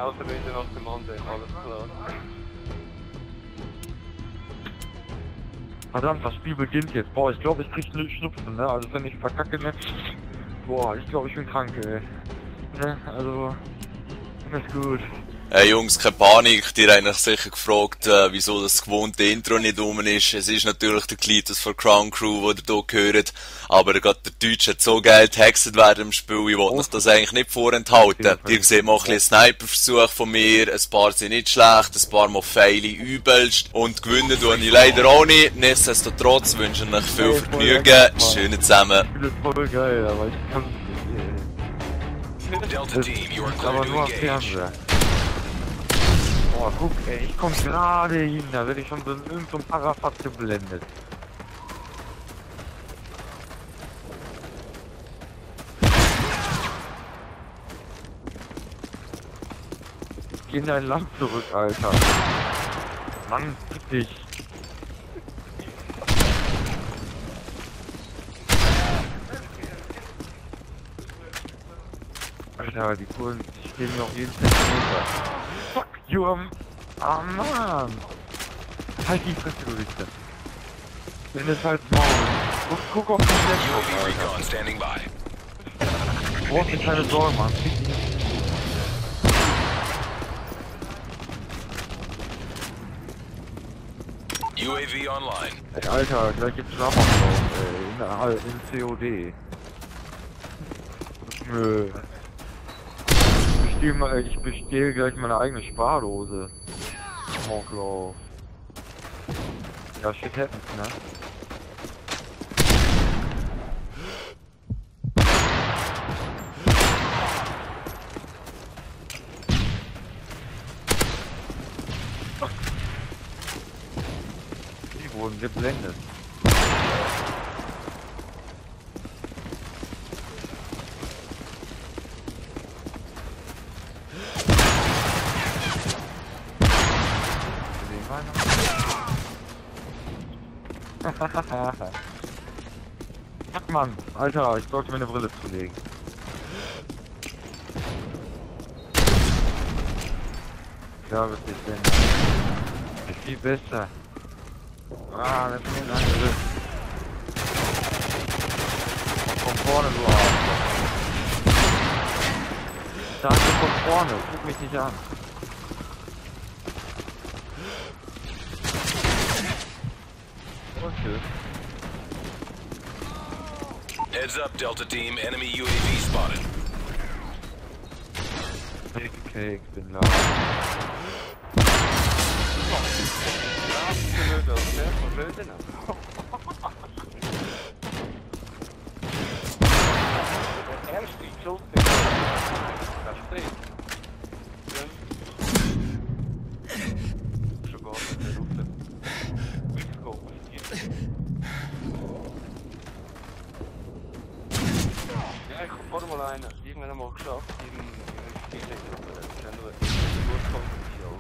Also wenn du nach dem anderen, alles klar. Verdammt, das Spiel beginnt jetzt. Boah, ich glaube, ich krieg Schnupfen, ne? Also wenn ich verkacke, ne? Boah, ich glaube, ich bin krank, ey. Ne? Also, ist gut. Hey Jungs, keine Panik, ihr habt euch sicher gefragt, wieso das gewohnte Intro nicht rum ist. Es ist natürlich der Cletus von Crown Crew, den ihr hier hört. Aber gerade der Deutsche hat so geil getextet während dem Spiel, ich wollte euch das eigentlich nicht vorenthalten. Ihr seht mal ein bisschen Sniper-Versuch von mir, ein paar sind nicht schlecht, ein paar mal feile übelst. Und gewinnen tue ich leider auch nicht. Nichtsdestotrotz wünsche ich euch viel Vergnügen. Schönen zusammen. Ich finde das voll geil, aber ich kann es Delta Team, you are nicht, clear aber to nur am engage. Fernseher. Boah, guck, ey, ich komm gerade hin, da werde ich schon so in irgendeinem Parafat geblendet. Geh in dein Land zurück, Alter. Mann, fick dich. Alter, die Kurven stehen mir auf jeden Zentimeter. Fuck you, ah Mann. Halt die Fresse, du Wichser. Wenn es halt Maul. Guck auf den UAV Laptop, recon standing by. Alter. Du brauchst dir keine Sorgen, Mann. Fick dich nicht. UAV online. Ey, Alter, gleich gibt's Schlafablauf, ey. In COD. Nö. Ich bestell gleich meine eigene Spardose. Hochlauf. Ja, shit happens, ne? Die wurden geblendet. Fuck, Mann, Alter, ich sollte mir eine Brille zulegen. Ja, was ist denn? Ist viel besser. Ah, das ist ein Angriff. Von vorne, du Arschloch. Danke von vorne, guck mich nicht an. Okay. Heads up, Delta Team. Enemy UAV spotted. Okay, ich bin da. Ja, ich hab vorher mal einen irgendwann einmal geschafft, in Spielen oder das ist ja nur eine Kompetition.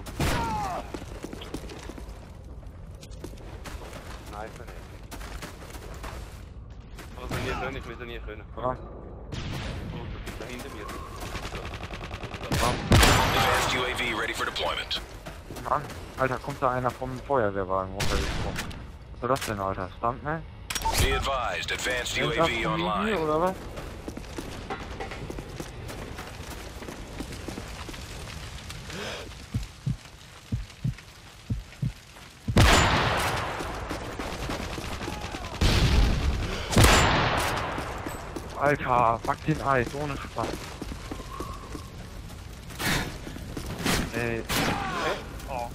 Nein, nicht. Also nie können, ich will nie können. Ja. Oh, das ist da hinter mir. Advanced UAV ready for deployment. Mann, Alter, kommt da einer vom Feuerwehrwagen runtergesprungen. Was war das denn, Alter? Stuntman? Be advised, advanced Ist das UAV von online. hier, oder was? Alter, back den Eis, ohne Spaß. Ey. Oh.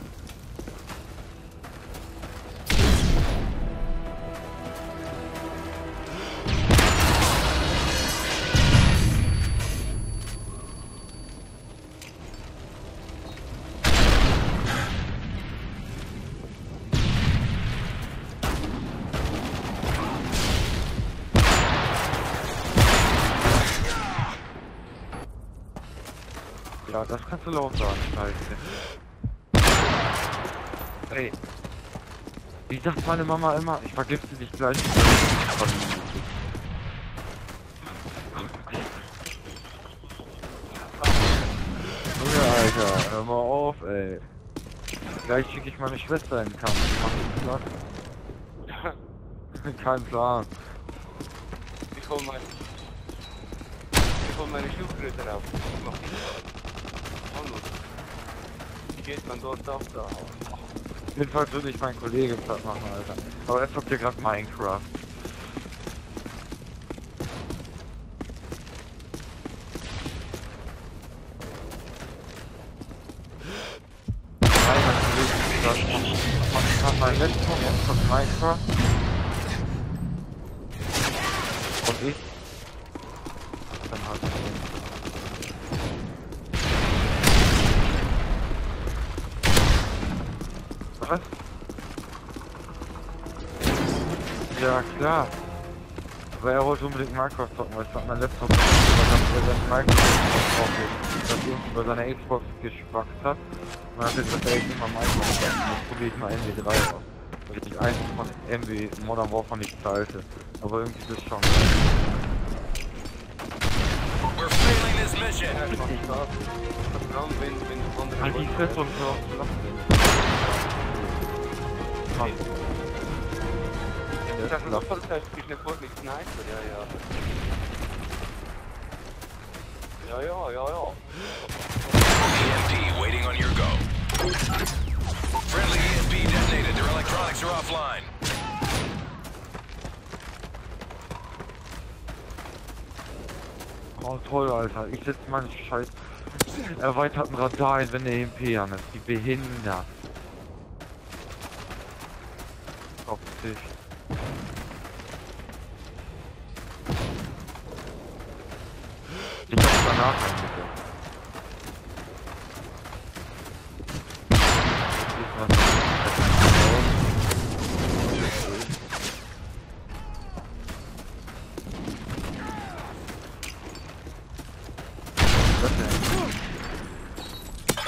Ja, das kannst du laut sagen, Scheiße. Ey. Wie sagt meine Mama immer, ich vergifte dich gleich. Junge, Alter. Gleich schicke ich meine Schwester in den Kampf. Mach ich Kein Plan. Ich hol meine Schubgröße rauf. Ich mach nicht so. Wie geht man dort auf da? Jedenfalls würde ich meinen Kollegen platt machen, Alter. Aber er zockt ja gerade Minecraft. Ich habe meinen letzten von Minecraft. Und ich. Dann halt. Was? Ja, klar. Aber er wollte unbedingt Minecraft zocken, weil ich hab mein Laptop dass er seinen Minecraft aufgeht, dass er über seine Xbox gespackt hat. Und dann hat er gesagt, ey, ich will mal Minecraft zocken, jetzt probier ich mal MW3 aus. Weil ich eins von MW Modern Warfare nicht zahlte. Aber irgendwie ist es schon. We're failing this mission. Ja, ich mach Spaß. Vertrauen, wenn andere Halt die Fresse und so zu lachen sind. Das ist doch Vollzeit, ich ne Vorblick Sniper, ja. EMP waiting on your go. Friendly EMP detonated. Their electronics are offline. Oh toll, Alter. Ich setze meinen scheiß erweiterten Radar ein, wenn der EMP an ist. Die behindert. Auf Tisch. Ich hab's danach eingesetzt.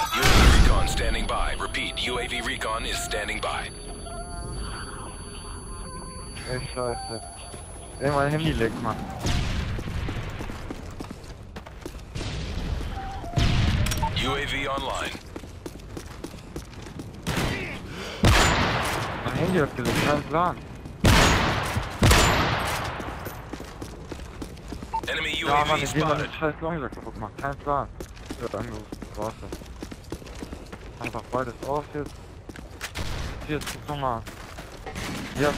UAV recon standing by. Repeat, UAV recon is standing by. Ey, scheiße. Ey, mein Handy leckt, Mann. UAV online. Mein Handy hat geleckt, kein Plan. Enemy Ja, Mann, UAV ich will meine spotted. scheiß Longsack kaputt machen, kein Plan. Ich werd angerufen, war's das. Einfach beides auf jetzt. Hier, guck noch mal. Ja.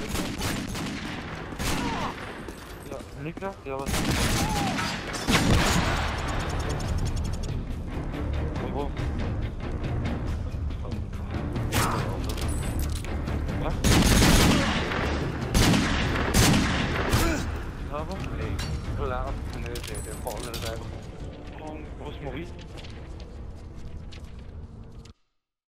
Ja, Niklas? Ja, was? Und wo? Was? Ja, was? Nee, laat, der Baller da. Wo ist Maurice?